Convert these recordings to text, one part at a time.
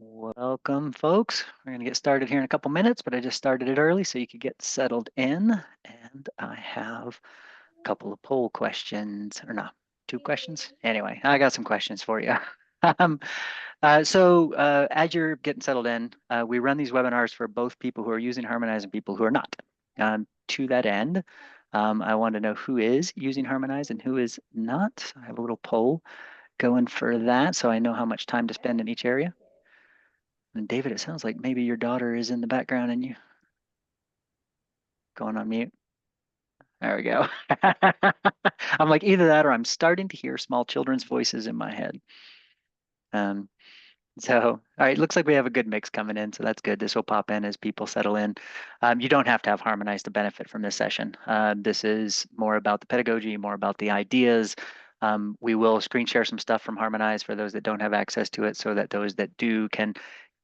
Welcome, folks. We're going to get started here in a couple minutes, but I just started it early so you could get settled in. And I have a couple of poll questions, or no, two questions. Anyway, I got some questions for you. Um, as you're getting settled in, we run these webinars for both people who are using Harmonize and people who are not. To that end, I want to know who is using Harmonize and who is not. I have a little poll going for that so I know how much time to spend in each area. And David, it sounds like maybe your daughter is in the background and you going on mute. There we go. I'm like either that or I'm starting to hear small children's voices in my head. Um, all right, looks like we have a good mix coming in, so that's good. This will pop in as people settle in. You don't have to have Harmonize to benefit from this session. This is more about the pedagogy, more about the ideas. We will screen share some stuff from Harmonize for those that don't have access to it so that those that do can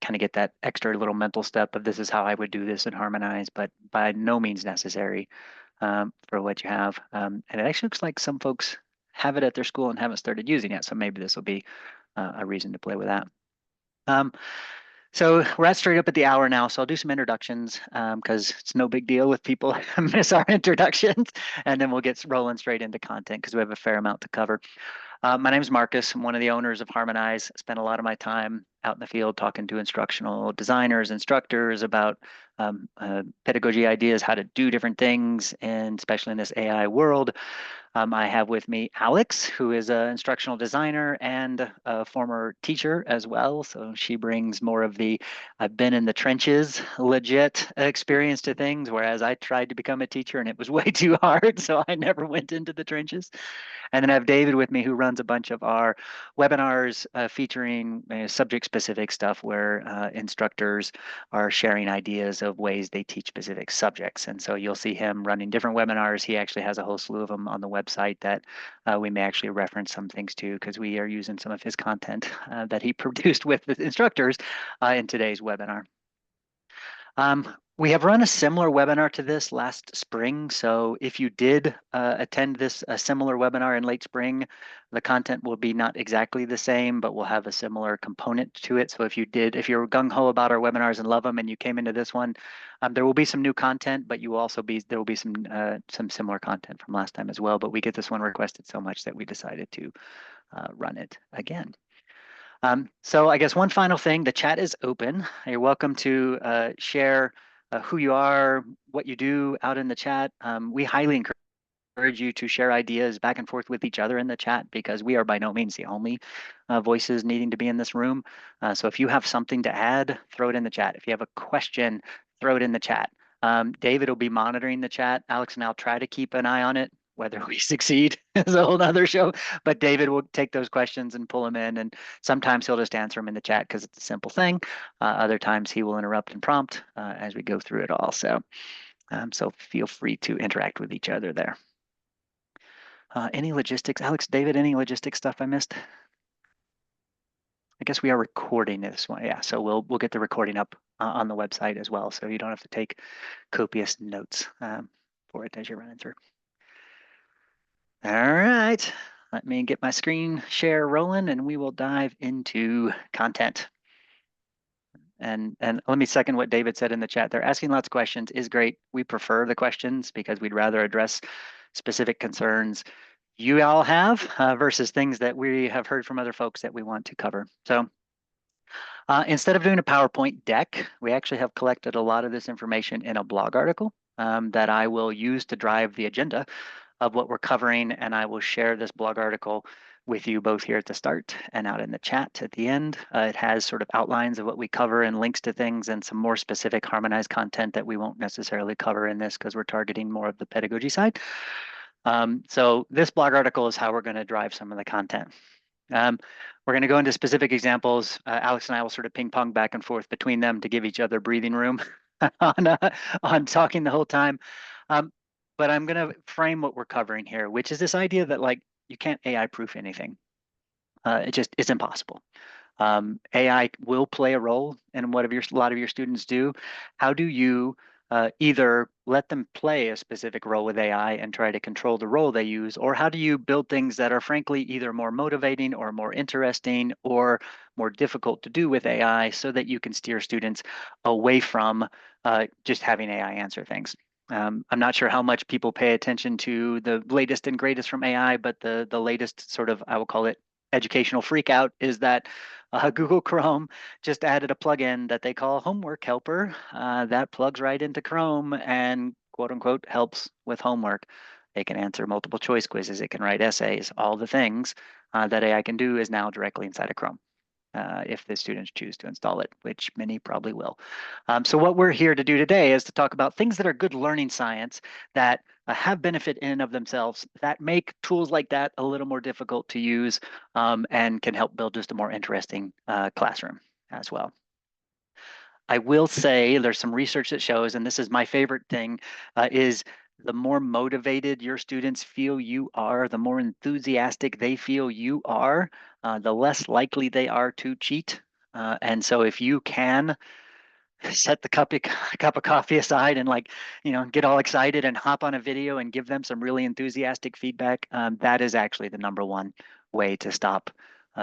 kind of get that extra little mental step of this is how I would do this in Harmonize, but by no means necessary for what you have. And it actually looks like some folks have it at their school and haven't started using it, so maybe this will be a reason to play with that. Um, so we're at straight up at the hour now, so I'll do some introductions because it's no big deal if people miss our introductions, and then we'll get rolling straight into content because we have a fair amount to cover. My name is Marcus. I'm one of the owners of Harmonize. I spend a lot of my time out in the field talking to instructional designers, instructors about pedagogy ideas, how to do different things, and especially in this AI world. I have with me Alex, who is an instructional designer and a former teacher as well. So she brings more of the I've been in the trenches legit experience to things, whereas I tried to become a teacher and it was way too hard. So I never went into the trenches. And then I have David with me, who runs a bunch of our webinars featuring subject-specific stuff where instructors are sharing ideas of ways they teach specific subjects. And so you'll see him running different webinars. He actually has a whole slew of them on the website that we may actually reference some things to because we are using some of his content that he produced with the instructors in today's webinar. We have run a similar webinar to this last spring. So if you did attend a similar webinar in late spring, the content will be not exactly the same, but we'll have a similar component to it. So if you're gung-ho about our webinars and love them and you came into this one, there will be some new content, but there will be some similar content from last time as well. But we get this one requested so much that we decided to run it again. So I guess one final thing, the chat is open. You're welcome to share who you are, what you do out in the chat. We highly encourage you to share ideas back and forth with each other in the chat because we are by no means the only voices needing to be in this room. So if you have something to add, throw it in the chat. If you have a question, throw it in the chat. David will be monitoring the chat. Alex and I'll try to keep an eye on it. Whether we succeed is a whole other show, but David will take those questions and pull them in, and sometimes he'll just answer them in the chat because it's a simple thing. Other times he will interrupt and prompt as we go through it all. So feel free to interact with each other there. Any logistics, Alex, David, any logistics stuff I missed? I guess we are recording this one. Yeah, so we'll get the recording up on the website as well, so you don't have to take copious notes for it as you're running through. All right, let me get my screen share rolling and we will dive into content. And let me second what David said in the chat. They're asking lots of questions is great. We prefer the questions because we'd rather address specific concerns you all have versus things that we have heard from other folks that we want to cover. So instead of doing a PowerPoint deck, we actually have collected a lot of this information in a blog article that I will use to drive the agenda of what we're covering. And I will share this blog article with you both here at the start and out in the chat at the end. It has sort of outlines of what we cover and links to things and some more specific harmonized content that we won't necessarily cover in this because we're targeting more of the pedagogy side. So this blog article is how we're going to drive some of the content. We're going to go into specific examples. Alex and I will sort of ping pong back and forth between them to give each other breathing room on talking the whole time. But I'm going to frame what we're covering here, which is this idea that like you can't AI proof anything. It's impossible. AI will play a role in what a lot of your students do. How do you either let them play a specific role with AI and try to control the role they use, or how do you build things that are frankly either more motivating or more interesting or more difficult to do with AI so that you can steer students away from just having AI answer things. I'm not sure how much people pay attention to the latest and greatest from AI, but the latest sort of, I will call it educational freakout, is that Google Chrome just added a plugin that they call Homework Helper that plugs right into Chrome and quote unquote helps with homework. They can answer multiple choice quizzes, it can write essays, all the things that AI can do is now directly inside of Chrome. If the students choose to install it, which many probably will. So what we're here to do today is to talk about things that are good learning science that have benefit in and of themselves that make tools like that a little more difficult to use and can help build just a more interesting classroom as well. I will say there's some research that shows, and this is my favorite thing, is the more motivated your students feel you are, the more enthusiastic they feel you are, the less likely they are to cheat. And so if you can set the cup of coffee aside and get all excited and hop on a video and give them some really enthusiastic feedback, that is actually the number one way to stop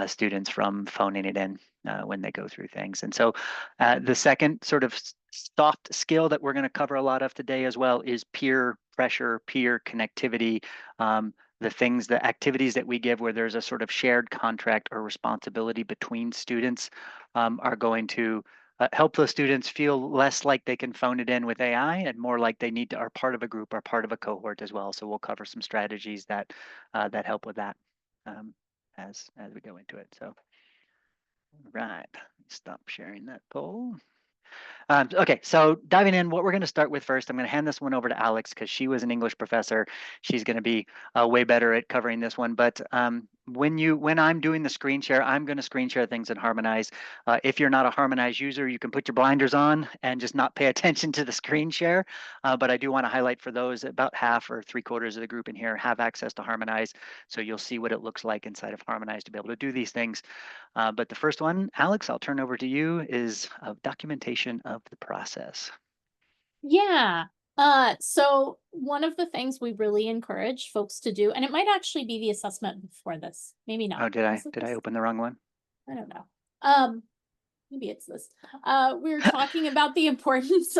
students from phoning it in when they go through things. And so the second sort of soft skill that we're going to cover a lot of today as well is peer pressure, peer connectivity, the activities that we give where there's a sort of shared contract or responsibility between students are going to help those students feel less like they can phone it in with AI and more like they are part of a group or part of a cohort as well. So we'll cover some strategies that that help with that as we go into it. So, right, stop sharing that poll. Okay, so diving in, what we're going to start with first, I'm going to hand this one over to Alex because she was an English professor. She's going to be way better at covering this one. But when I'm doing the screen share, I'm going to screen share things in Harmonize. If you're not a Harmonize user, you can put your blinders on and just not pay attention to the screen share. But I do want to highlight for those, about half or 3/4 of the group in here have access to Harmonize. So you'll see what it looks like inside of Harmonize to be able to do these things. But the first one, Alex, I'll turn over to you, is documentation of the process. Yeah. So one of the things we really encourage folks to do, and it might actually be the assessment before this, maybe not. Oh, did I Is it did I this? open the wrong one? I don't know. Maybe it's this. We're talking about the importance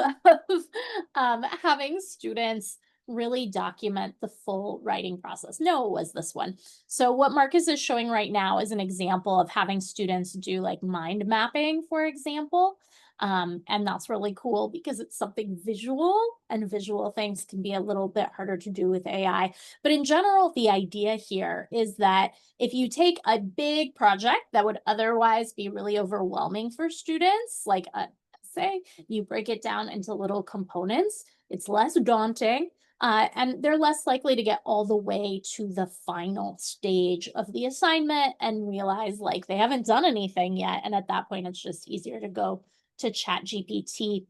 of having students really document the full writing process. No, it was this one. So what Marcus is showing right now is an example of having students do like mind mapping, for example. And that's really cool because it's something visual, and visual things can be a little bit harder to do with AI. But in general, the idea here is that if you take a big project that would otherwise be really overwhelming for students, like a essay, you break it down into little components, it's less daunting. And they're less likely to get all the way to the final stage of the assignment and realize like they haven't done anything yet. And at that point, it's just easier to go to Chat GPT.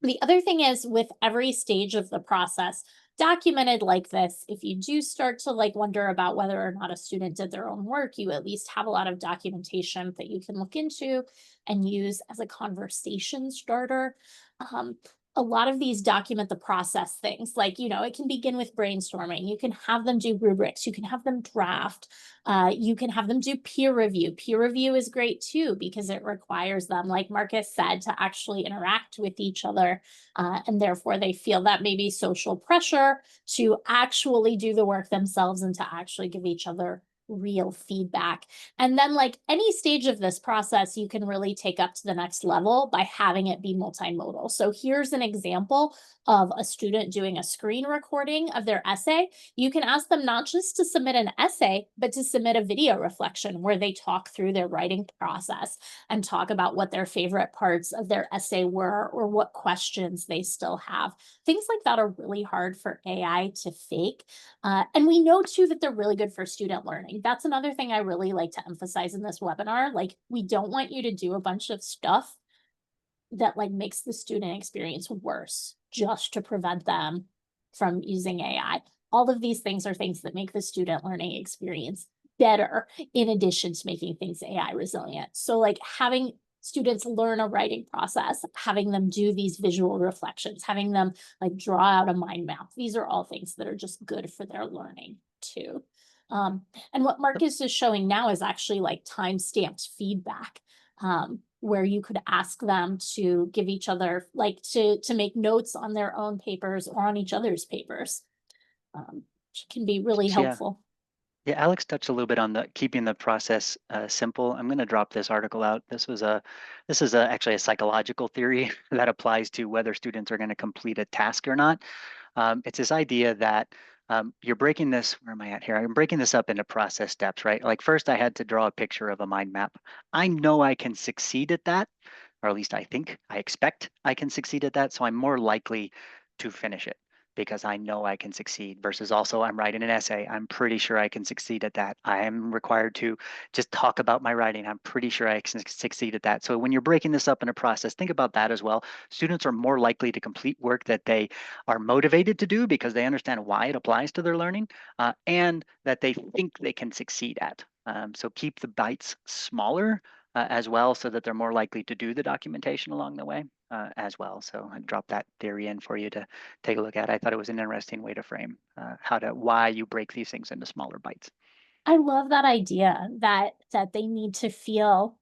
The other thing is, with every stage of the process documented like this, if you do start to like wonder about whether or not a student did their own work, you at least have a lot of documentation that you can look into and use as a conversation starter. Um, a lot of these document the process things, like, it can begin with brainstorming. You can have them do rubrics, you can have them draft, you can have them do peer review. Peer review is great too because it requires them, like Marcus said, to actually interact with each other. And therefore, they feel that maybe social pressure to actually do the work themselves and to actually give each other real feedback. And then, like any stage of this process, you can really take up to the next level by having it be multimodal. So here's an example of a student doing a screen recording of their essay. You can ask them not just to submit an essay, but to submit a video reflection where they talk through their writing process and talk about what their favorite parts of their essay were or what questions they still have. Things like that are really hard for AI to fake. And we know too that they're really good for student learning. That's another thing I really like to emphasize in this webinar. Like, we don't want you to do a bunch of stuff that like makes the student experience worse just to prevent them from using AI. All of these things are things that make the student learning experience better, in addition to making things AI resilient. So like having students learn a writing process, having them do these visual reflections, having them like draw out a mind map. These are all things that are just good for their learning too. And what Marcus is showing now is actually like time-stamped feedback, where you could ask them to give each other, like to make notes on their own papers or on each other's papers, which can be really Yeah. helpful. Yeah, Alex touched a little bit on the keeping the process simple. I'm going to drop this article out. This is actually a psychological theory that applies to whether students are going to complete a task or not. It's this idea that you're breaking this, where am I at here? I'm breaking this up into process steps, right? Like first I had to draw a picture of a mind map. I know I can succeed at that, or at least I expect I can succeed at that. So I'm more likely to finish it because I know I can succeed versus also I'm writing an essay. I'm pretty sure I can succeed at that. I am required to just talk about my writing. I'm pretty sure I can succeed at that. So when you're breaking this up in a process, think about that as well. Students are more likely to complete work that they are motivated to do because they understand why it applies to their learning, and that they think they can succeed at. So keep the bites smaller as well so that they're more likely to do the documentation along the way as well. So I dropped that theory in for you to take a look at. I thought it was an interesting way to frame why you break these things into smaller bites. I love that idea that they need to feel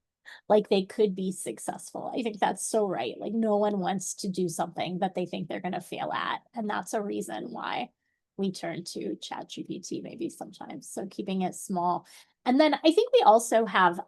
like they could be successful. I think that's so right. Like no one wants to do something that they think they're going to fail at, and that's a reason why we turn to ChatGPT maybe sometimes. So keeping it small. And then I think we also have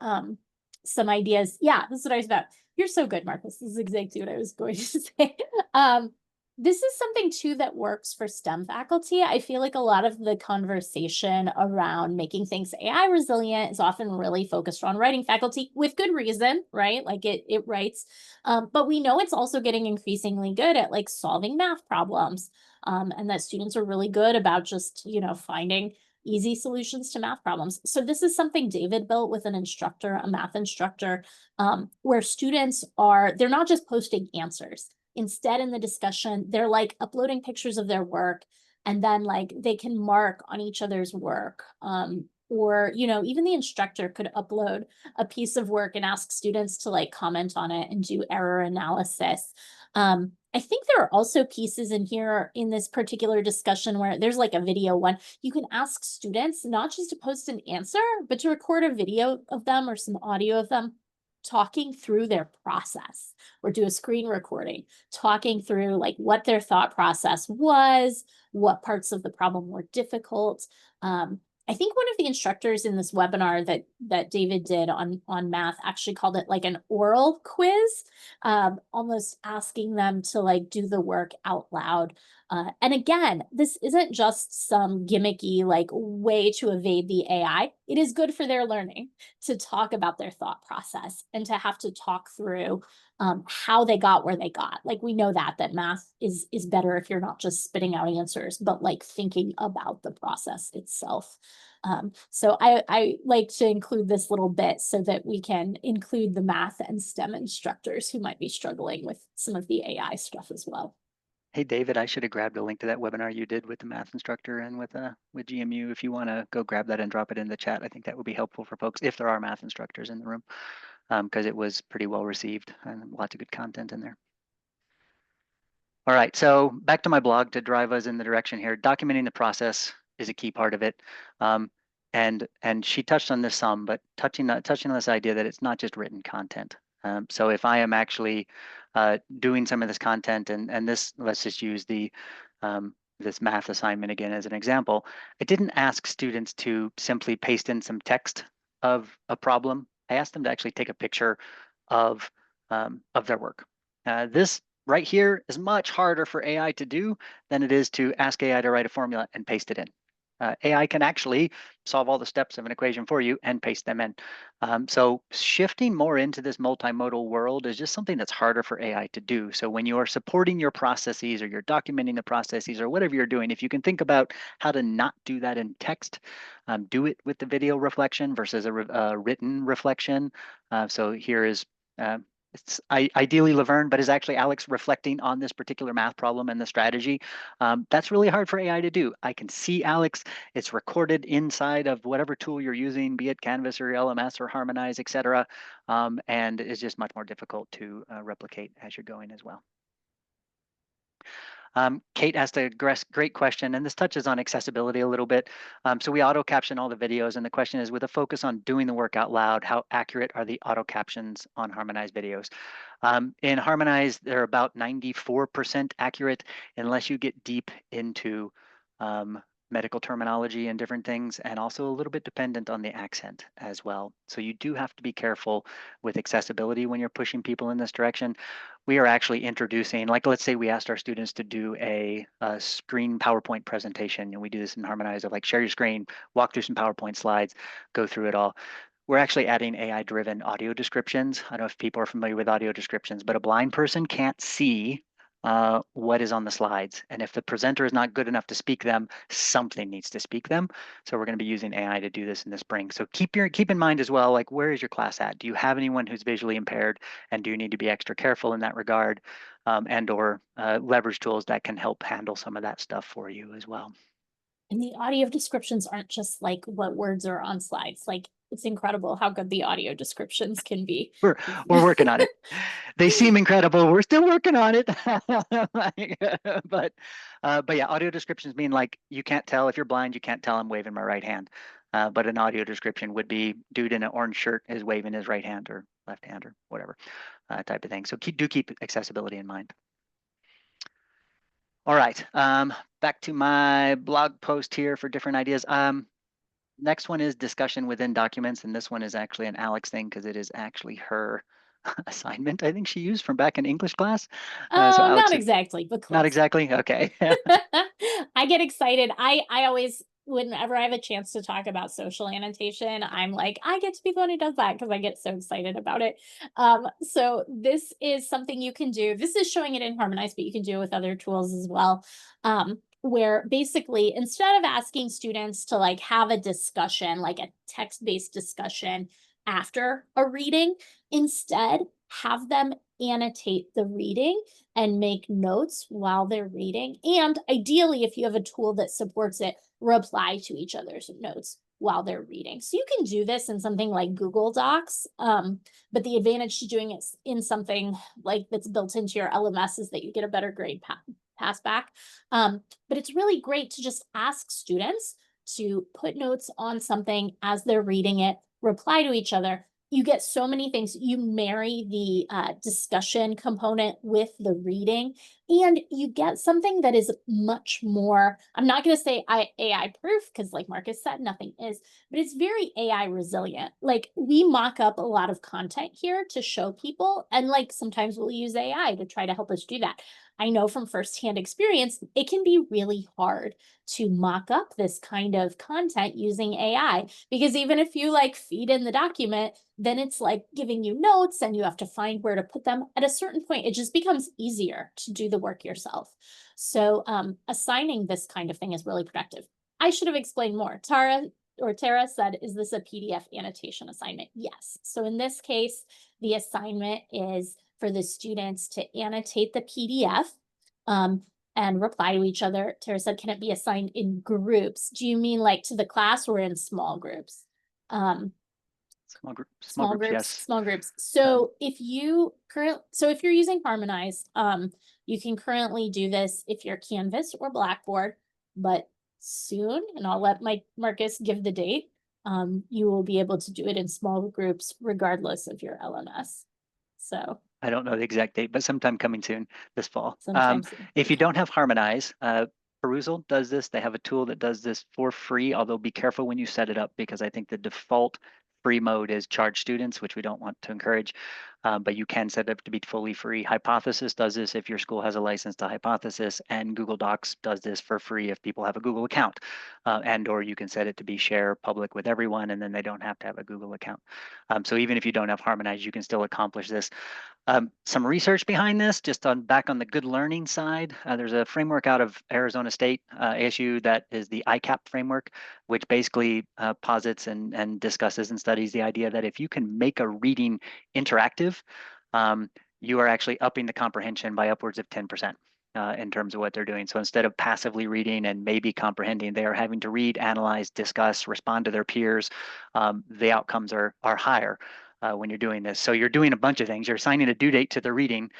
some ideas. Yeah, this is what I was about. You're so good, Marcus. This is exactly what I was going to say. Um, this is something too that works for STEM faculty. I feel like a lot of the conversation around making things AI resilient is often really focused on writing faculty with good reason, right? Like it writes, but we know it's also getting increasingly good at like solving math problems, and that students are really good about just finding easy solutions to math problems. So this is something David built with an instructor, a math instructor, where students they're not just posting answers. Instead, in the discussion, they're like uploading pictures of their work, and then like they can mark on each other's work. Or, even the instructor could upload a piece of work and ask students to like comment on it and do error analysis. I think there are also pieces in here in this particular discussion where there's like a video one. You can ask students not just to post an answer, but to record a video of them or some audio of them talking through their process, or do a screen recording talking through like what their thought process was, what parts of the problem were difficult. I think one of the instructors in this webinar that David did on math actually called it like an oral quiz, almost asking them to like do the work out loud. And again, this isn't just some gimmicky like way to evade the AI. It is good for their learning to talk about their thought process and to have to talk through how they got where they got. Like we know that math is better if you're not just spitting out answers, but like thinking about the process itself. So I like to include this little bit so that we can include the math and STEM instructors who might be struggling with some of the AI stuff as well. Hey, David, I should have grabbed a link to that webinar you did with the math instructor and with GMU. If you want to go grab that and drop it in the chat, I think that would be helpful for folks if there are math instructors in the room, because it was pretty well received and lots of good content in there. All right, so back to my blog to drive us in the direction here. Documenting the process is a key part of it. And she touched on this some, but touching on this idea that it's not just written content. So if I am actually doing some of this content, and this, let's just use this math assignment again as an example. I didn't ask students to simply paste in some text of a problem. I asked them to actually take a picture of their work. This right here is much harder for AI to do than it is to ask AI to write a formula and paste it in. AI can actually solve all the steps of an equation for you and paste them in. So shifting more into this multimodal world is just something that's harder for AI to do. So when you are supporting your processes or you're documenting the processes or whatever you're doing, if you can think about how to not do that in text, do it with the video reflection versus a written reflection. So here is it's ideally Laverne, but is actually Alex reflecting on this particular math problem and the strategy? That's really hard for AI to do. I can see Alex. It's recorded inside of whatever tool you're using, be it Canvas or LMS or Harmonize, et cetera. And it's just much more difficult to replicate as you're going as well. Kate asked a great question, and this touches on accessibility a little bit. So we auto caption all the videos, and the question is, with a focus on doing the work out loud, how accurate are the auto captions on Harmonized videos? In Harmonized, they're about 94% accurate, unless you get deep into medical terminology and different things, and also a little bit dependent on the accent as well. So you do have to be careful with accessibility when you're pushing people in this direction. We are actually introducing, like, let's say we asked our students to do a screen PowerPoint presentation, and we do this in Harmonize of like share your screen, walk through some PowerPoint slides, go through it all. We're actually adding AI-driven audio descriptions. I don't know if people are familiar with audio descriptions, but a blind person can't see what is on the slides. And if the presenter is not good enough to speak them, something needs to speak them. So we're going to be using AI to do this in the spring. So keep in mind as well, like, where is your class at? Do you have anyone who's visually impaired, and do you need to be extra careful in that regard, and or leverage tools that can help handle some of that stuff for you as well? And the audio descriptions aren't just like what words are on slides. Like it's incredible how good the audio descriptions can be. We're we're working on it. They seem incredible. We're still working on it. but yeah, audio descriptions mean like you can't tell if you're blind, you can't tell I'm waving my right hand. But an audio description would be dude in an orange shirt is waving his right hand or left hand or whatever type of thing. So keep accessibility in mind. All right, back to my blog post here for different ideas. Next one is discussion within documents, and this one is actually an Alex thing because it is actually her assignment I think she used from back in English class. So Oh, Alex, not exactly, but not close. exactly. Okay. I get excited. I always, whenever I have a chance to talk about social annotation, I'm like, I get to be the one who does that because I get so excited about it. So this is something you can do. This is showing it in Harmonize, but you can do it with other tools as well. Where basically instead of asking students to like have a discussion, like a text-based discussion after a reading, instead have them annotate the reading and make notes while they're reading. And ideally, if you have a tool that supports it, reply to each other's notes while they're reading. So you can do this in something like Google Docs. But the advantage to doing it in something like that's built into your LMS is that you get a better grade pass back. But it's really great to just ask students to put notes on something as they're reading it, reply to each other. You get so many things. You marry the discussion component with the reading, and you get something that is much more, I'm not going to say AI proof, because like Marcus said, nothing is, but it's very AI resilient. Like we mock up a lot of content here to show people, and like sometimes we'll use AI to try to help us do that. I know from firsthand experience, it can be really hard to mock up this kind of content using AI, because even if you like feed in the document, then it's like giving you notes and you have to find where to put them. At a certain point, it just becomes easier to do the work yourself. So assigning this kind of thing is really productive. I should have explained more. Tara said, is this a PDF annotation assignment? Yes. So in this case, the assignment is for the students to annotate the PDF and reply to each other. Tara said, can it be assigned in groups? Do you mean like to the class or in small groups? Small groups, yes. Small groups. Um, So if you're using Harmonize, you can currently do this if you're Canvas or Blackboard, but soon, and I'll let Marcus give the date, you will be able to do it in small groups regardless of your LMS. So I don't know the exact date, but sometime coming soon this fall. sometimes, If you okay. don't have Harmonize, Perusal does this. They have a tool that does this for free, although be careful when you set it up because I think the default free mode is charge students, which we don't want to encourage, but you can set it up to be fully free. Hypothesis does this if your school has a license to Hypothesis, and Google Docs does this for free if people have a Google account, and or you can set it to be share public with everyone, and then they don't have to have a Google account. So even if you don't have Harmonize, you can still accomplish this. Some research behind this, just back on the good learning side, there's a framework out of Arizona State, ASU, that is the ICAP framework, which basically posits and discusses and studies the idea that if you can make a reading interactive, you are actually upping the comprehension by upwards of 10%. In terms of what they're doing. So instead of passively reading and maybe comprehending, they are having to read, analyze, discuss, respond to their peers. The outcomes are higher when you're doing this. So you're doing a bunch of things. You're assigning a due date to the reading.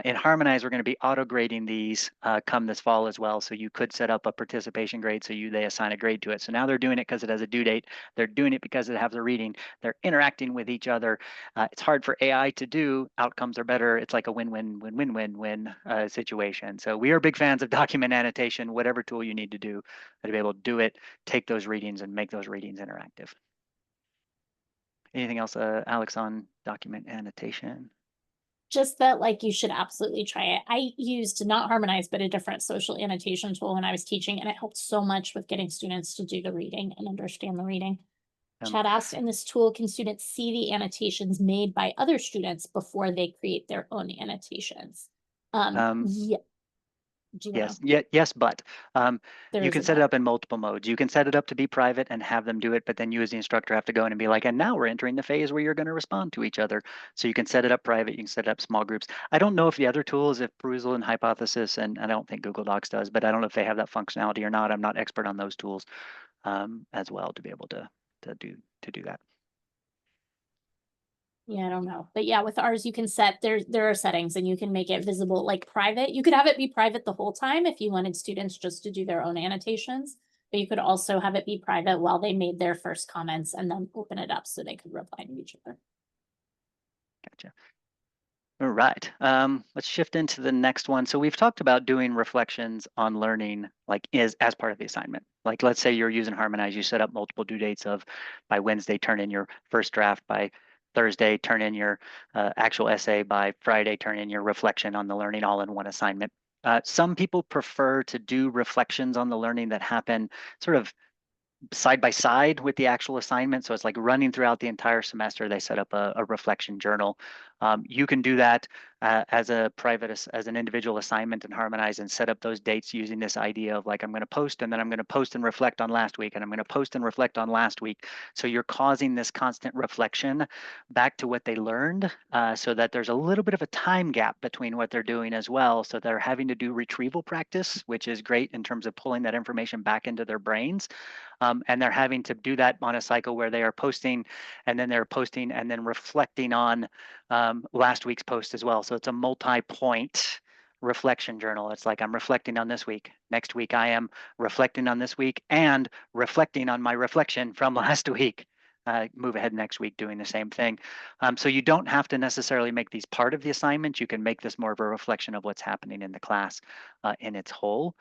In Harmonize, we're going to be auto-grading these come this fall as well. So you could set up a participation grade so they assign a grade to it. So now they're doing it because it has a due date. They're doing it because it has a reading. They're interacting with each other. It's hard for AI to do. Outcomes are better. It's like a win-win-win-win-win-win situation. So we are big fans of document annotation, whatever tool you need to do to be able to do it, take those readings and make those readings interactive. Anything else, Alex, on document annotation? Just that, like, you should absolutely try it. I used not Harmonize, but a different social annotation tool when I was teaching, and it helped so much with getting students to do the reading and understand the reading. Um, Chad asked, in this tool, can students see the annotations made by other students before they create their own annotations? um, Yeah. Do you want to? yes, but There you is can a set it but. up in multiple modes. You can set it up to be private and have them do it, but then you as the instructor have to go in and be like, and now we're entering the phase where you're going to respond to each other. So you can set it up private, you can set it up small groups. I don't know if the other tools, if Perusal and Hypothesis, and I don't think Google Docs does, but I don't know if they have that functionality or not. I'm not expert on those tools as well to be able to do that. Yeah, I don't know. But yeah, with ours, you can set there are settings and you can make it visible like private. You could have it be private the whole time if you wanted students just to do their own annotations. But you could also have it be private while they made their first comments and then open it up so they could reply to each other. Gotcha. All right. Let's shift into the next one. So we've talked about doing reflections on learning, like as part of the assignment. Like let's say you're using Harmonize, you set up multiple due dates of by Wednesday, turn in your first draft, by Thursday, turn in your actual essay, by Friday, turn in your reflection on the learning all in one assignment. Some people prefer to do reflections on the learning that happen sort of side by side with the actual assignment. So it's like running throughout the entire semester. They set up a reflection journal. You can do that as a private, as an individual assignment and Harmonize and set up those dates using this idea of like, I'm going to post and then I'm going to post and reflect on last week and I'm going to post and reflect on last week. So you're causing this constant reflection back to what they learned so that there's a little bit of a time gap between what they're doing as well. So they're having to do retrieval practice, which is great in terms of pulling that information back into their brains. And they're having to do that on a cycle where they are posting and then they're posting and then reflecting on last week's post as well. So it's a multi-point reflection journal. It's like I'm reflecting on this week. Next week, I am reflecting on this week and reflecting on my reflection from last week. Move ahead next week doing the same thing. So you don't have to necessarily make these part of the assignment. You can make this more of a reflection of what's happening in the class in its whole.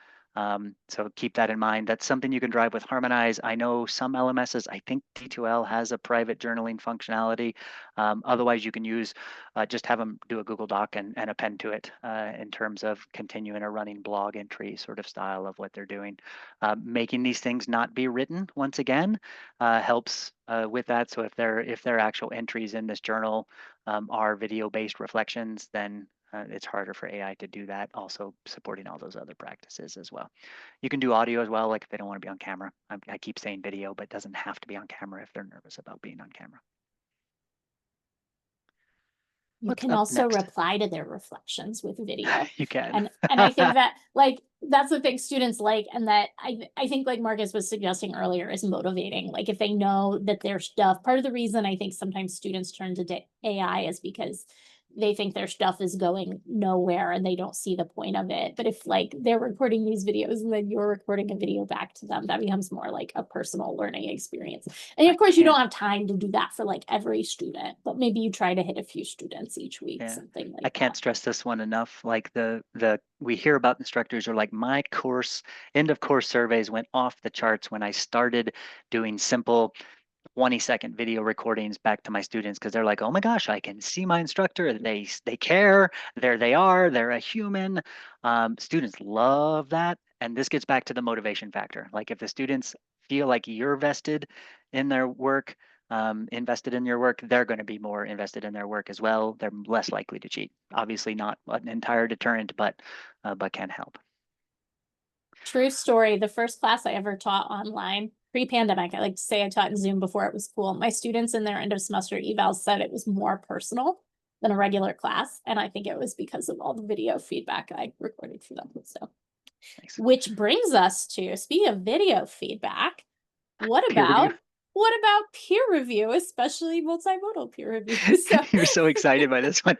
So keep that in mind. That's something you can drive with Harmonize. I know some LMSs, I think D2L has a private journaling functionality. Otherwise, you can use, just have them do a Google Doc and append to it in terms of continuing a running blog entry sort of style of what they're doing. Making these things not be written, once again, helps with that. So if their actual entries in this journal are video-based reflections, then it's harder for AI to do that, also supporting all those other practices as well. You can do audio as well, like if they don't want to be on camera. I keep saying video, but it doesn't have to be on camera if they're nervous about being on camera. You What's can up also next? reply to their reflections with video. You can. And I think that like that's the thing students like, and that I think like Marcus was suggesting earlier is motivating. Like if they know that their stuff, part of the reason I think sometimes students turn to AI is because they think their stuff is going nowhere and they don't see the point of it. But if like they're recording these videos and then you're recording a video back to them, that becomes more like a personal learning experience. And I of course, you don't can't. have time to do that for like every student, but maybe you try to hit a few students each week, Yeah, something I like can't that. stress this one enough. Like the we hear about instructors are like my course end of course surveys went off the charts when I started doing simple 20-second video recordings back to my students because they're like, oh my gosh, I can see my instructor. They care. There they are. They're a human. Students love that. And this gets back to the motivation factor. Like if the students feel like you're vested in their work, invested in your work, they're going to be more invested in their work as well. They're less likely to cheat. Obviously not an entire deterrent, but can help. True story. The first class I ever taught online pre-pandemic, I like to say I taught in Zoom before it was cool. My students in their end of semester evals said it was more personal than a regular class. And I think it was because of all the video feedback I recorded for them. So, Thanks. which brings us to, speaking of video feedback, what Peer review. about what about peer review, especially multimodal peer review? So You're so excited by this one.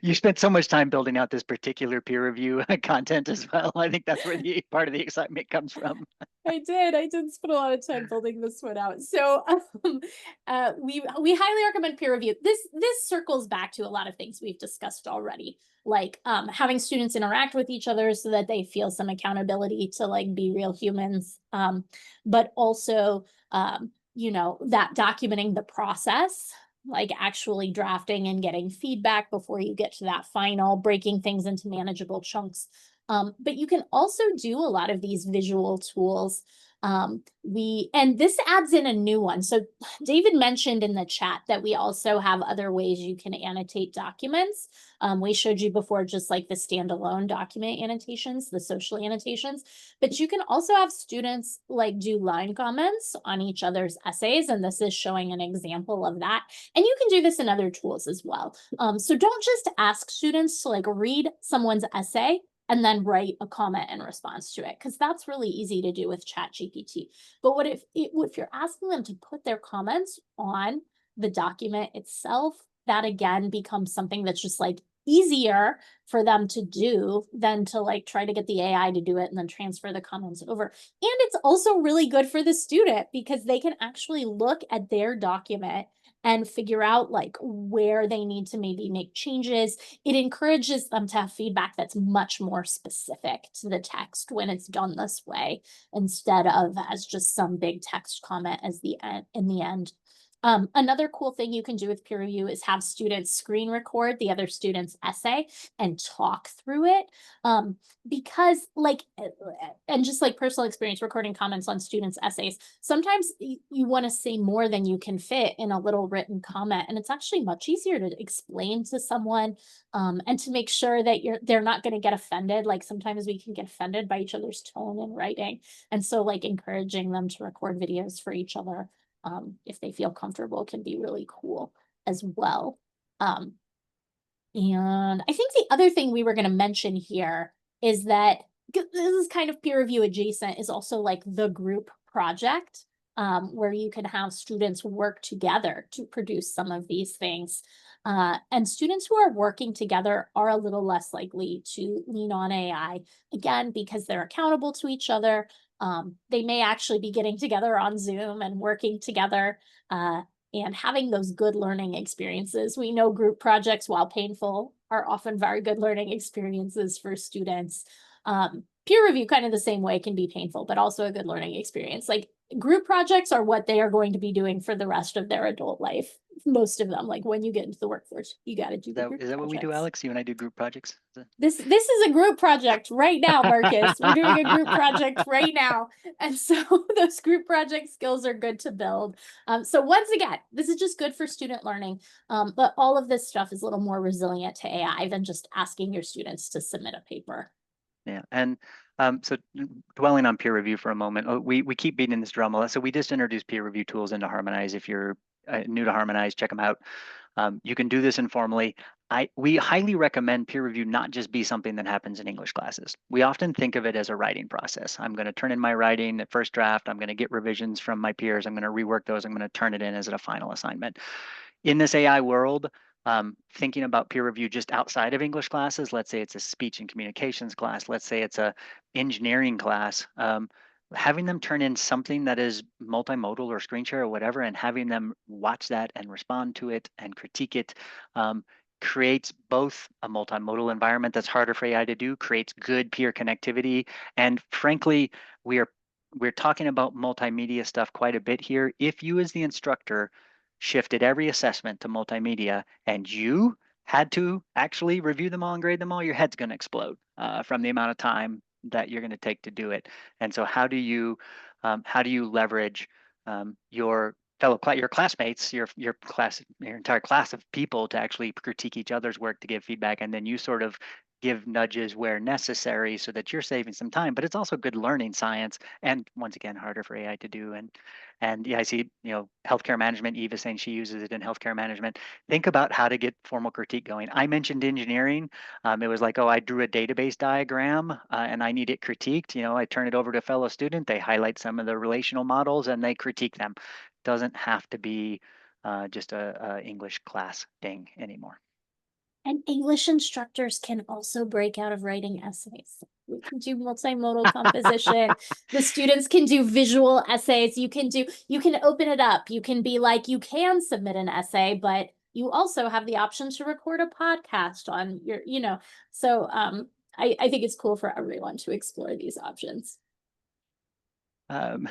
You spent so much time building out this particular peer review content as well. I think that's where the part of the excitement comes from. I did spend a lot of time building this one out. So we highly recommend peer review. This circles back to a lot of things we've discussed already, like having students interact with each other so that they feel some accountability to like be real humans, but also that documenting the process, like actually drafting and getting feedback before you get to that final, breaking things into manageable chunks. But you can also do a lot of these visual tools. And this adds in a new one. So David mentioned in the chat that we also have other ways you can annotate documents. We showed you before just like the standalone document annotations, the social annotations, but you can also have students like do line comments on each other's essays. And this is showing an example of that. And you can do this in other tools as well. So don't just ask students to like read someone's essay and then write a comment in response to it, because that's really easy to do with ChatGPT. But if you're asking them to put their comments on the document itself, that again becomes something that's just like easier for them to do than to like try to get the AI to do it and then transfer the comments over. And it's also really good for the student because they can actually look at their document and figure out like where they need to maybe make changes. It encourages them to have feedback that's much more specific to the text when it's done this way, instead of as just some big text comment as the end in the end. Another cool thing you can do with peer review is have students screen record the other student's essay and talk through it. Because and just like personal experience recording comments on students' essays, sometimes you want to say more than you can fit in a little written comment. And it's actually much easier to explain to someone, and to make sure that they're not going to get offended. Like sometimes we can get offended by each other's tone in writing. And so like encouraging them to record videos for each other, if they feel comfortable, can be really cool as well. And I think the other thing we were going to mention here is that this is kind of peer review adjacent, is also like the group project, where you can have students work together to produce some of these things. And students who are working together are a little less likely to lean on AI, again, because they're accountable to each other. They may actually be getting together on Zoom and working together. And having those good learning experiences. We know group projects, while painful, are often very good learning experiences for students. Peer review, kind of the same way, can be painful, but also a good learning experience. Like group projects are what they are going to be doing for the rest of their adult life. Most of them, like when you get into the workforce, you got to do the group Is that what we do, projects. Alex? You and I do group projects? This is a group project right now, Marcus. We're doing a group project right now. And so those group project skills are good to build. So once again, this is just good for student learning. But all of this stuff is a little more resilient to AI than just asking your students to submit a paper. Yeah, and so dwelling on peer review for a moment, we keep beating this drum a lot. So we just introduced peer review tools into Harmonize. If you're new to Harmonize, check them out. You can do this informally. We highly recommend peer review not just be something that happens in English classes. We often think of it as a writing process. I'm going to turn in my writing at first draft. I'm going to get revisions from my peers. I'm going to rework those. I'm going to turn it in as a final assignment. In this AI world, thinking about peer review just outside of English classes, let's say it's a speech and communications class, let's say it's a engineering class, having them turn in something that is multimodal or screen share or whatever, and having them watch that and respond to it and critique it, creates both a multimodal environment that's harder for AI to do, creates good peer connectivity, and frankly, we're talking about multimedia stuff quite a bit here. If you as the instructor shifted every assessment to multimedia and you had to actually review them all and grade them all, your head's going to explode from the amount of time that you're going to take to do it. And so how do you leverage your your classmates, your entire class of people to actually critique each other's work to give feedback, and then you sort of give nudges where necessary so that you're saving some time, but it's also good learning science. And once again, harder for AI to do. And yeah, I see, healthcare management, Eva saying she uses it in healthcare management. Think about how to get formal critique going. I mentioned engineering. It was like, oh, I drew a database diagram and I need it critiqued. I turn it over to a fellow student. They highlight some of the relational models and they critique them. Doesn't have to be just a English class ding anymore. And English instructors can also break out of writing essays. We can do multimodal composition. The students can do visual essays. You can open it up. You can be like, you can submit an essay, but you also have the option to record a podcast on your, so I think it's cool for everyone to explore these options. Um,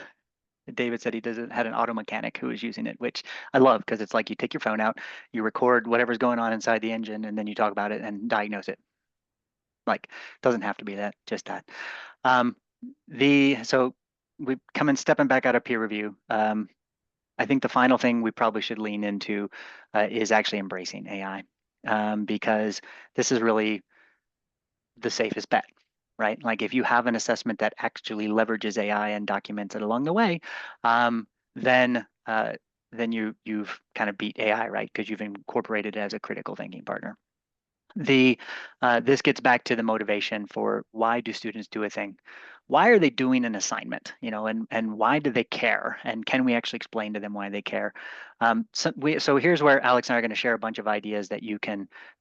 David said he doesn't had an auto mechanic who was using it, which I love because it's like you take your phone out, you record whatever's going on inside the engine, and then you talk about it and diagnose it. Like, doesn't have to be that, just that. Um, so we come in stepping back out of peer review. I think the final thing we probably should lean into is actually embracing AI, because this is really the safest bet, right? Like if you have an assessment that actually leverages AI and documents it along the way, um, then you've kind of beat AI, right? Because you've incorporated it as a critical thinking partner. This gets back to the motivation for why do students do a thing? Why are they doing an assignment? And why do they care? And can we actually explain to them why they care? So here's where Alex and I are going to share a bunch of ideas that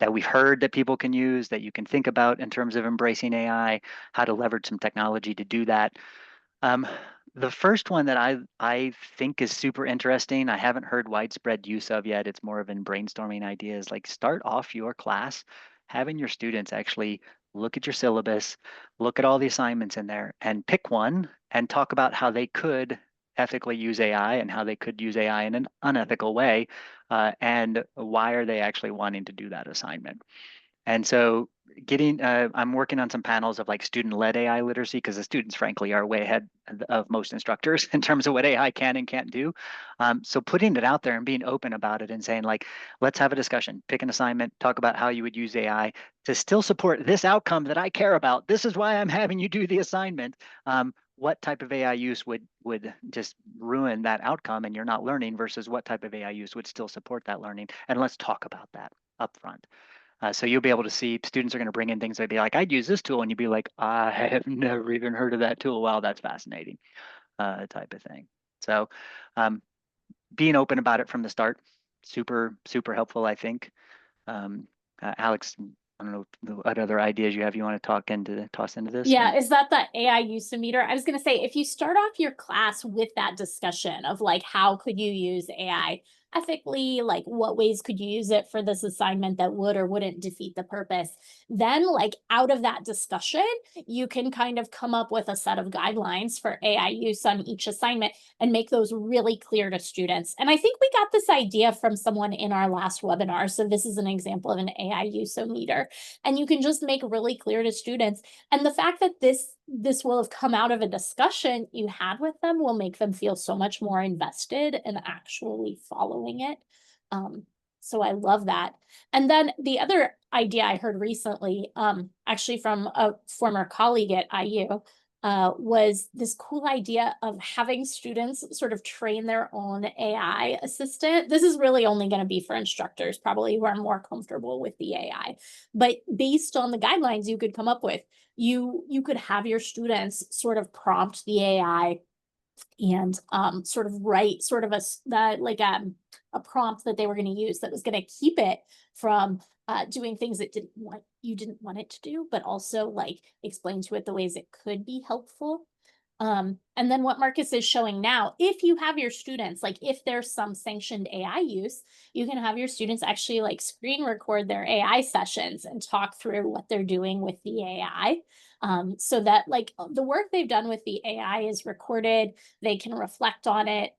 we've heard that people can use, that you can think about in terms of embracing AI, how to leverage some technology to do that. Um, the first one that I think is super interesting, I haven't heard widespread use of yet. It's more of in brainstorming ideas. Like start off your class having your students actually look at your syllabus, look at all the assignments in there, and pick one and talk about how they could ethically use AI and how they could use AI in an unethical way, and why are they actually wanting to do that assignment. And so I'm working on some panels of like student-led AI literacy because the students, frankly, are way ahead of most instructors in terms of what AI can and can't do. So putting it out there and being open about it and saying like, let's have a discussion, pick an assignment, talk about how you would use AI to still support this outcome that I care about. This is why I'm having you do the assignment. What type of AI use would just ruin that outcome and you're not learning versus what type of AI use would still support that learning? And let's talk about that upfront. So you'll be able to see students are going to bring in things. They'd be like, I'd use this tool. And you'd be like, I have never even heard of that tool. Wow, that's fascinating, type of thing. So um, being open about it from the start, super, super helpful, I think. Alex, I don't know what other ideas you have you want to toss into this Yeah, or? is that the AI use meter? I was going to say, if you start off your class with that discussion of like, how could you use AI ethically? Like, what ways could you use it for this assignment that would or wouldn't defeat the purpose? Then, like, out of that discussion, you can kind of come up with a set of guidelines for AI use on each assignment and make those really clear to students. And I think we got this idea from someone in our last webinar. So this is an example of an AI use meter. And you can just make really clear to students, and the fact that this will have come out of a discussion you had with them will make them feel so much more invested in actually following it. So I love that. And then the other idea I heard recently, actually from a former colleague at IU, was this cool idea of having students sort of train their own AI assistant. This is really only going to be for instructors, probably who are more comfortable with the AI. But based on the guidelines you could come up with, you could have your students sort of prompt the AI and sort of write sort of a prompt that they were going to use that was going to keep it from doing things it didn't want it to do, but also like explain to it the ways it could be helpful. And then what Marcus is showing now, if you have your students, like if there's some sanctioned AI use, you can have your students actually like screen record their AI sessions and talk through what they're doing with the AI. So that like the work they've done with the AI is recorded, they can reflect on it.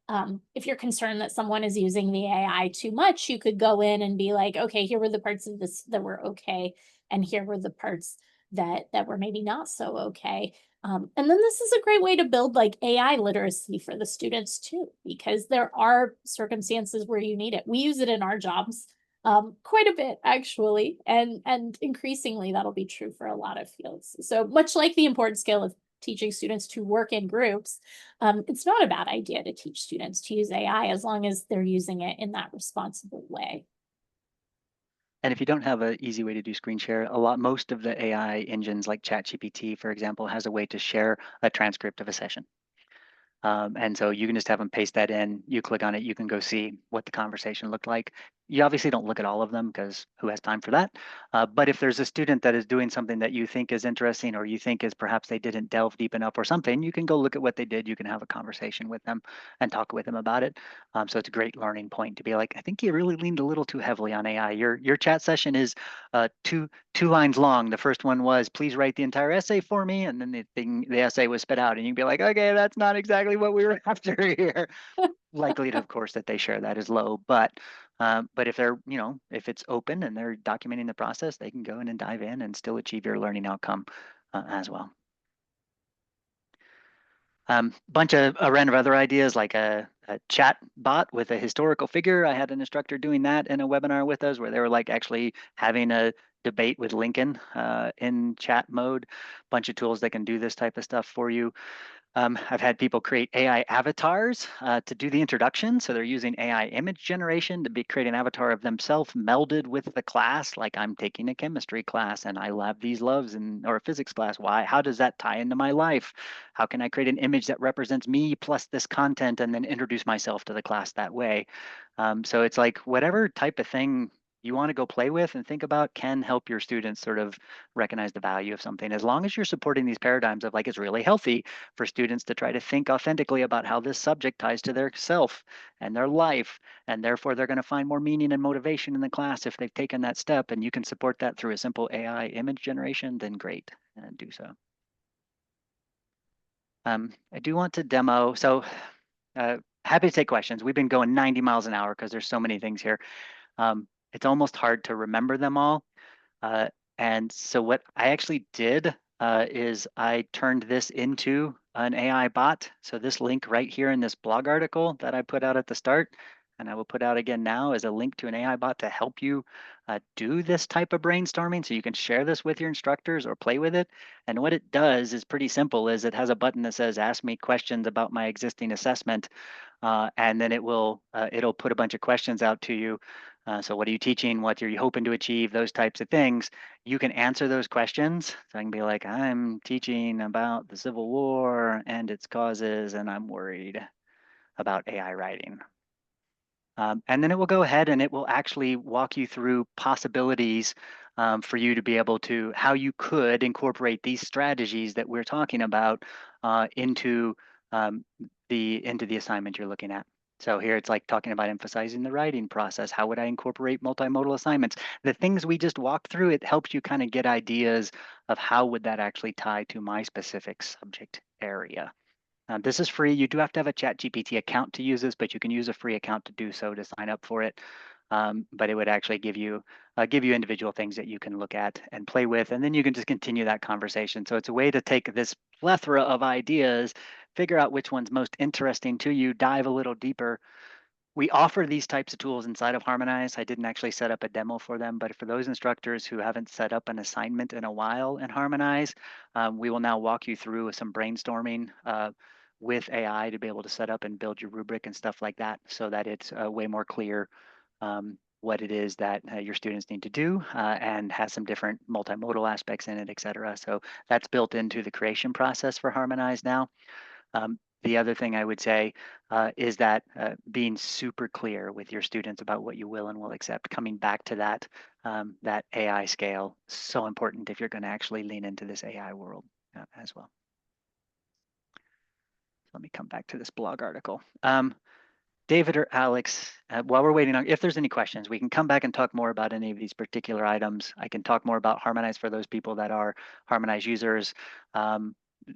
If you're concerned that someone is using the AI too much, you could go in and be like, okay, here were the parts of this that were okay, and here were the parts that were maybe not so okay. And then this is a great way to build like AI literacy for the students too, because there are circumstances where you need it. We use it in our jobs. quite a bit actually, and increasingly that'll be true for a lot of fields. So much like the important skill of teaching students to work in groups, it's not a bad idea to teach students to use AI as long as they're using it in that responsible way. And if you don't have an easy way to do screen share, most of the AI engines like ChatGPT, for example, has a way to share a transcript of a session. And so you can just have them paste that in. You click on it, you can go see what the conversation looked like. You obviously don't look at all of them because who has time for that? But if there's a student that is doing something that you think is interesting or you think is perhaps they didn't delve deep enough or something, you can go look at what they did. You can have a conversation with them and talk with them about it. So it's a great learning point to be like, I think you really leaned a little too heavily on AI. Your chat session is two lines long. The first one was, please write the entire essay for me. And then the essay was spit out. And you'd be like, okay, that's not exactly what we were after here. Likelihood, of course, that they share that is low. But if they're, if it's open and they're documenting the process, they can go in and dive in and still achieve your learning outcome as well. Bunch of a random other ideas like a chat bot with a historical figure. I had an instructor doing that in a webinar with us where they were like actually having a debate with Lincoln in chat mode. Bunch of tools that can do this type of stuff for you. I've had people create AI avatars to do the introduction. So they're using AI image generation to create an avatar of themselves melded with the class. Like I'm taking a chemistry class and I love these loves or a physics class. Why? How does that tie into my life? How can I create an image that represents me plus this content and then introduce myself to the class that way? So it's like whatever type of thing you want to go play with and think about can help your students sort of recognize the value of something as long as you're supporting these paradigms of like it's really healthy for students to try to think authentically about how this subject ties to their self and their life. And therefore, they're going to find more meaning and motivation in the class if they've taken that step. And you can support that through a simple AI image generation, then great, and do so. I do want to demo. So happy to take questions. We've been going 90 miles an hour because there's so many things here. It's almost hard to remember them all. Uh, and so what I actually did is I turned this into an AI bot. So this link right here in this blog article that I put out at the start, and I will put out again now, is a link to an AI bot to help you do this type of brainstorming. So you can share this with your instructors or play with it. And what it does is pretty simple, is it has a button that says, ask me questions about my existing assessment. And then it'll put a bunch of questions out to you. So what are you teaching? What are you hoping to achieve? Those types of things. You can answer those questions. So I can be like, I'm teaching about the Civil War and its causes, and I'm worried about AI writing. And then it will go ahead and it will actually walk you through possibilities for you to be able to, how you could incorporate these strategies that we're talking about into the assignment you're looking at. So here it's like talking about emphasizing the writing process. How would I incorporate multimodal assignments? The things we just walked through, it helps you kind of get ideas of how would that actually tie to my specific subject area. This is free. You do have to have a ChatGPT account to use this, but you can use a free account to do so to sign up for it. But it would actually give you individual things that you can look at and play with, and then you can just continue that conversation. So it's a way to take this plethora of ideas, figure out which one's most interesting to you, dive a little deeper. We offer these types of tools inside of Harmonize. I didn't actually set up a demo for them, but for those instructors who haven't set up an assignment in a while in Harmonize, we will now walk you through some brainstorming with AI to be able to set up and build your rubric and stuff like that so that it's way more clear what it is that your students need to do and has some different multimodal aspects in it, et cetera. So that's built into the creation process for Harmonize now. The other thing I would say is that being super clear with your students about what you will and will accept, coming back to that AI scale, so important if you're going to actually lean into this AI world as well. Let me come back to this blog article. David or Alex, while we're waiting on, if there's any questions, we can come back and talk more about any of these particular items. I can talk more about Harmonize for those people that are Harmonize users.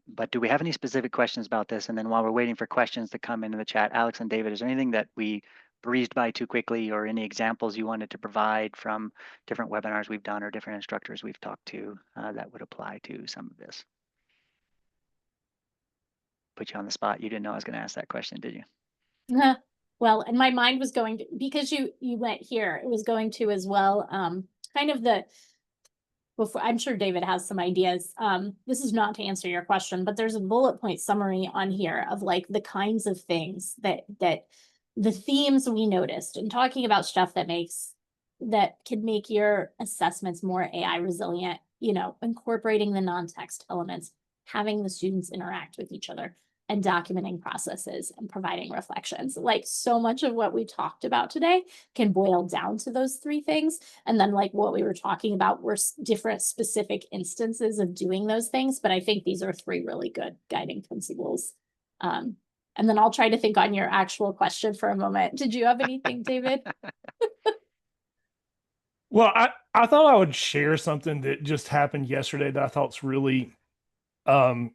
But do we have any specific questions about this? And then while we're waiting for questions to come into the chat, Alex and David, is there anything that we breezed by too quickly or any examples you wanted to provide from different webinars we've done or different instructors we've talked to that would apply to some of this? Put you on the spot. You didn't know I was going to ask that question, did you? Well, and my mind was going to, because you went here, it was going to as well, kind of the, before, I'm sure David has some ideas. This is not to answer your question, but there's a bullet point summary on here of like the kinds of things that the themes we noticed, and talking about stuff that can make your assessments more AI resilient, incorporating the non-text elements, having the students interact with each other, and documenting processes and providing reflections. Like, so much of what we talked about today can boil down to those three things. And then, like, what we were talking about were different specific instances of doing those things. But I think these are three really good guiding principles. And then I'll try to think on your actual question for a moment. Did you have anything, David? Well, I thought I would share something that just happened yesterday that I thought was really um,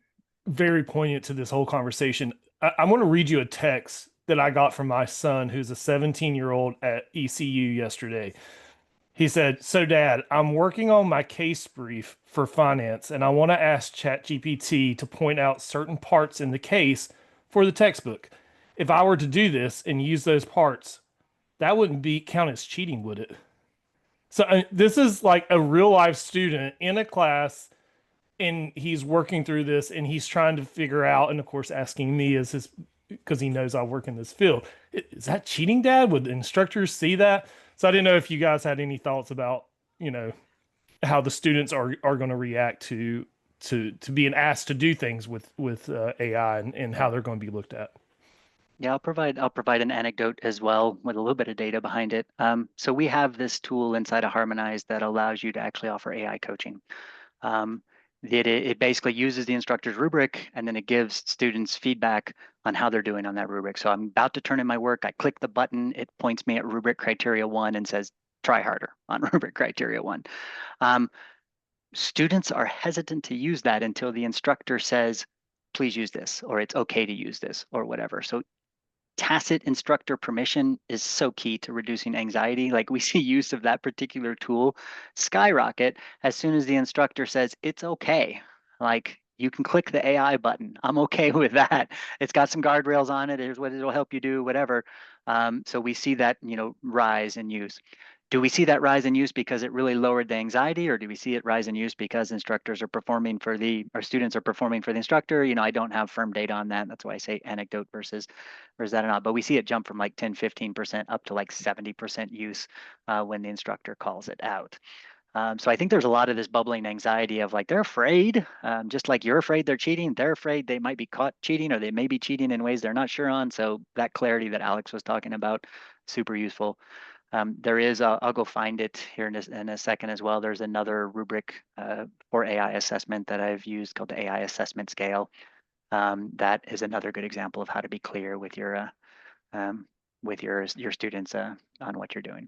very poignant to this whole conversation. I want to read you a text that I got from my son, who's a 17-year-old at ECU yesterday. He said, "So, Dad, I'm working on my case brief for finance, and I want to ask ChatGPT to point out certain parts in the case for the textbook. If I were to do this and use those parts, that wouldn't be count as cheating, would it?" So this is like a real life student in a class, and he's working through this, and he's trying to figure out, and of course, asking me as his, because he knows I work in this field. Is that cheating, Dad? Would the instructors see that? So I didn't know if you guys had any thoughts about, you know, how the students are going to react to being asked to do things with AI, and how they're going to be looked at. Yeah, I'll provide an anecdote as well with a little bit of data behind it. So we have this tool inside of Harmonize that allows you to actually offer AI coaching. Um, it basically uses the instructor's rubric, and then it gives students feedback on how they're doing on that rubric. So I'm about to turn in my work. I click the button. It points me at rubric criteria 1 and says, try harder on rubric criteria 1. Um, Students are hesitant to use that until the instructor says, please use this, or it's okay to use this, or whatever. So tacit instructor permission is so key to reducing anxiety. Like, we see use of that particular tool skyrocket as soon as the instructor says, it's okay. Like, you can click the AI button. I'm okay with that. It's got some guardrails on it. Here's what it'll help you do, whatever. So we see that, rise in use. Do we see that rise in use because it really lowered the anxiety, or do we see it rise in use because instructors are performing for or students are performing for the instructor? I don't have firm data on that. That's why I say anecdote versus that or not. But we see it jump from like 10, 15% up to like 70% use when the instructor calls it out. So I think there's a lot of this bubbling anxiety of like, they're afraid, just like you're afraid they're cheating, they're afraid they might be caught cheating, or they may be cheating in ways they're not sure on. So that clarity that Alex was talking about, super useful. There is, I'll go find it here in a second as well. There's another rubric for AI assessment that I've used called the AI assessment scale. That is another good example of how to be clear um, with your students on what you're doing.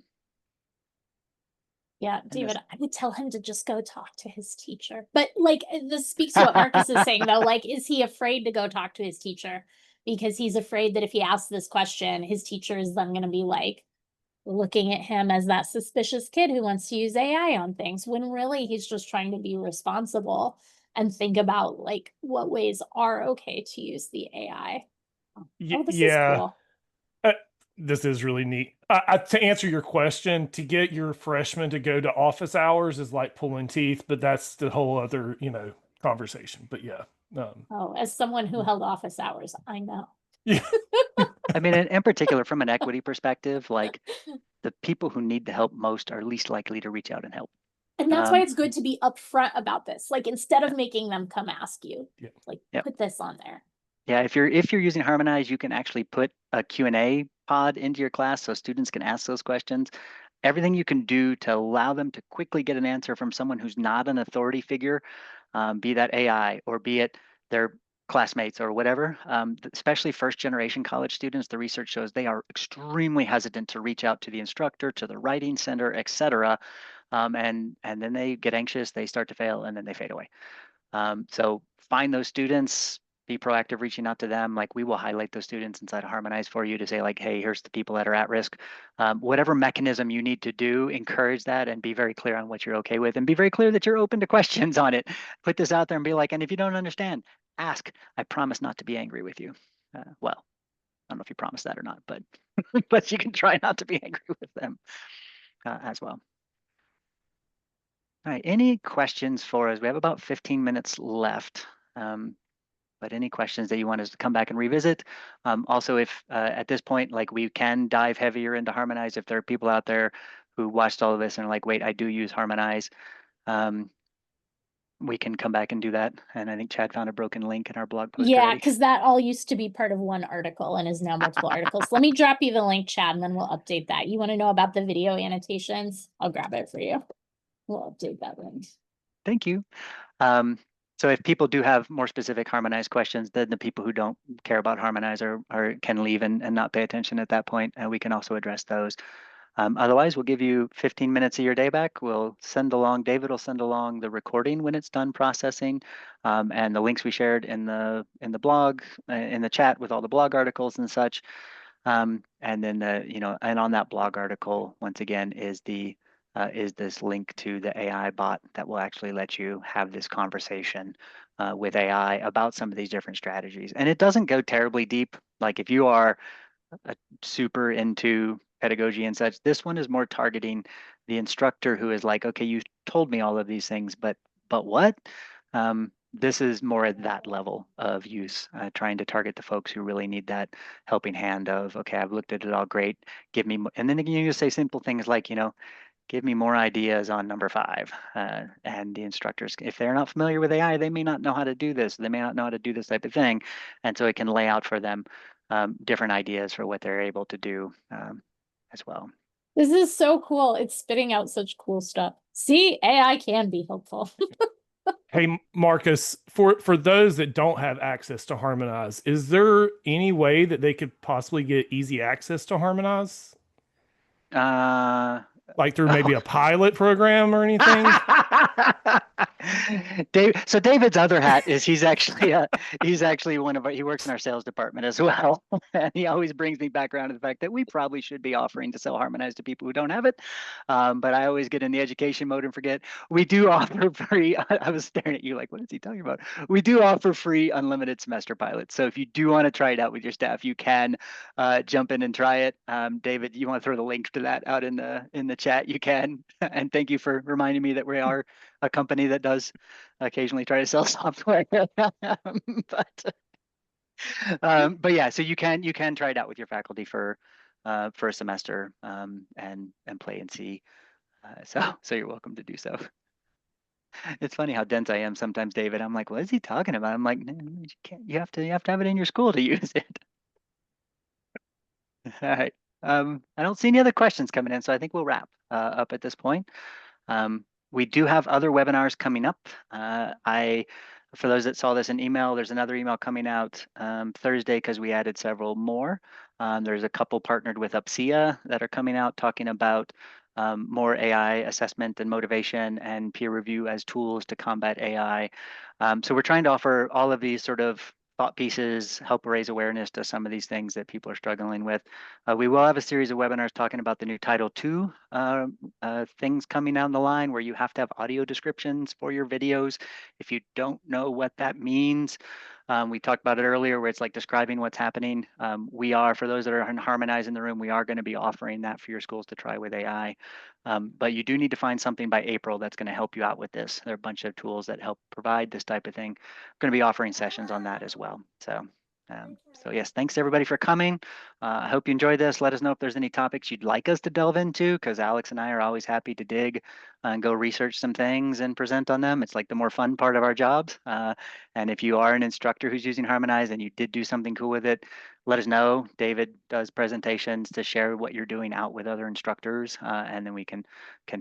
Yeah, And this, David, I would tell him to just go talk to his teacher. But like, this speaks to what Marcus is saying though. Like, is he afraid to go talk to his teacher because he's afraid that if he asks this question, his teacher is then going to be like looking at him as that suspicious kid who wants to use AI on things, when really he's just trying to be responsible and think about like what ways are okay to use the AI. Oh, this is Yeah. cool. Uh, this is really neat. To answer your question, to get your freshman to go to office hours is like pulling teeth, but that's the whole other, conversation. But yeah, Oh, as someone who held office hours, I know. yeah, I mean, in particular, from an equity perspective, like, the people who need the help most are least likely to reach out and help. And that's why Um, it's good to be upfront about this. Like, instead of making them come ask you, yeah, like, yeah, put this on there. yeah. If you're using Harmonize, you can actually put a Q&A pod into your class so students can ask those questions. Everything you can do to allow them to quickly get an answer from someone who's not an authority figure, be that AI or be it their classmates or whatever, especially first generation college students, the research shows they are extremely hesitant to reach out to the instructor, to the writing center, et cetera. And then they get anxious, they start to fail, and then they fade away. So find those students, be proactive reaching out to them. Like, we will highlight those students inside of Harmonize for you to say like, hey, here's the people that are at risk. Whatever mechanism you need to do, encourage that and be very clear on what you're okay with, and be very clear that you're open to questions on it. Put this out there and be like, and if you don't understand, ask. I promise not to be angry with you. Well. I don't know if you promised that or not, but but you can try not to be angry with them as well. All right, any questions for us? We have about 15 minutes left. But any questions that you want us to come back and revisit? Also, if at this point, like we can dive heavier into Harmonize, if there are people out there who watched all of this and are like, wait, I do use Harmonize, we can come back and do that. And I think Chad found a broken link in our blog post Yeah, already. because that all used to be part of one article and is now multiple articles. Let me drop you the link, Chad, and then we'll update that. You want to know about the video annotations? I'll grab it for you. We'll update that link. Thank you. So if people do have more specific Harmonize questions, then the people who don't care about Harmonize or can leave and not pay attention at that point, we can also address those. Otherwise, we'll give you 15 minutes of your day back. We'll send along, David will send along the recording when it's done processing, and the links we shared in the blog, in the chat with all the blog articles and such. And then and on that blog article, once again, is this link to the AI bot that will actually let you have this conversation with AI about some of these different strategies. And it doesn't go terribly deep. Like if you are super into pedagogy and such, this one is more targeting the instructor who is like, okay, you told me all of these things, but what? This is more at that level of use, trying to target the folks who really need that helping hand of, okay, I've looked at it all, great, give me, and then you just say simple things like, give me more ideas on number 5. And the instructors, if they're not familiar with AI, they may not know how to do this. They may not know how to do this type of thing. And so it can lay out for them different ideas for what they're able to do as well. This is so cool. It's spitting out such cool stuff. See, AI can be helpful. Hey, Marcus, for those that don't have access to Harmonize, is there any way that they could possibly get easy access to Harmonize? Like through maybe a pilot program or anything? So David's other hat is he's actually one of he works in our sales department as well. And he always brings me back around to the fact that we probably should be offering to sell Harmonize to people who don't have it. But I always get in the education mode and forget. We do offer free, I was staring at you like, what is he talking about? We do offer free unlimited semester pilots. So if you do want to try it out with your staff, you can jump in and try it. David, you want to throw the link to that out in the chat, you can. And thank you for reminding me that we are a company that does occasionally try to sell software. But yeah, so you can try it out with your faculty for a semester and play and see. So you're welcome to do so. It's funny how dense I am sometimes, David. I'm like, what is he talking about? I'm like, no, you can't. You have to have it in your school to use it. All right. I don't see any other questions coming in, so I think we'll wrap up at this point. We do have other webinars coming up. For those that saw this in email, there's another email coming out Thursday because we added several more. There's a couple partnered with UPSIA that are coming out talking about more AI assessment and motivation and peer review as tools to combat AI. So we're trying to offer all of these sort of thought pieces, help raise awareness to some of these things that people are struggling with. We will have a series of webinars talking about the new Title II things coming down the line where you have to have audio descriptions for your videos. If you don't know what that means, we talked about it earlier where it's like describing what's happening. We are, for those that are Harmonized in the room, we are going to be offering that for your schools to try with AI. But you do need to find something by April that's going to help you out with this. There are a bunch of tools that help provide this type of thing. I'm going to be offering sessions on that as well. So yes, thanks everybody for coming. I hope you enjoyed this. Let us know if there's any topics you'd like us to delve into, because Alex and I are always happy to dig and go research some things and present on them. It's like the more fun part of our jobs. And if you are an instructor who's using Harmonize and you did do something cool with it, let us know. David does presentations to share what you're doing out with other instructors, and then we can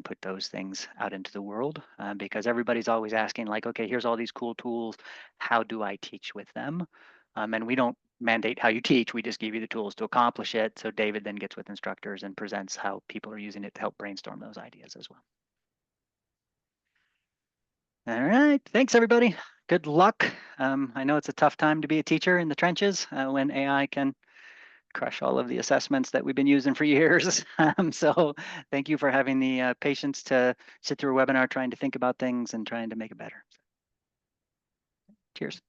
put those things out into the world, because everybody's always asking like, okay, here's all these cool tools. How do I teach with them? And we don't mandate how you teach. We just give you the tools to accomplish it. So David then gets with instructors and presents how people are using it to help brainstorm those ideas as well. All right. Thanks, everybody. Good luck. I know it's a tough time to be a teacher in the trenches when AI can crush all of the assessments that we've been using for years. So thank you for having the patience to sit through a webinar trying to think about things and trying to make it better. Cheers.